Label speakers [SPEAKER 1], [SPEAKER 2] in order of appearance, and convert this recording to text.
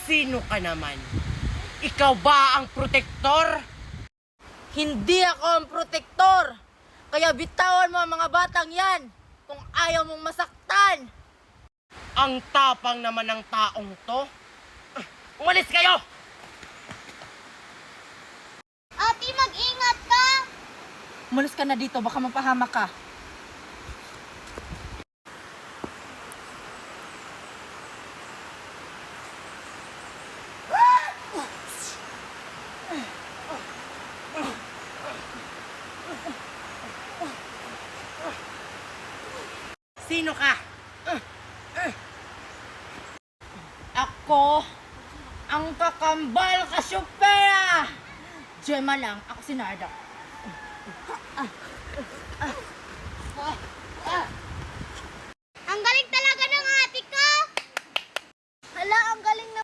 [SPEAKER 1] Sino ka naman? Ikaw ba ang protektor?
[SPEAKER 2] Hindi ako ang protektor. Kaya bitawan mo ang mga batang yan kung ayaw mong masaktan.
[SPEAKER 1] Ang tapang naman ng taong to. Umalis kayo!
[SPEAKER 3] Ate, mag-ingat ka!
[SPEAKER 2] Umalis ka na dito, baka mapahamak ka.
[SPEAKER 1] Sino ka?
[SPEAKER 2] Ako, ang kakambal Kasyopea! Gemma lang, ako si Narda.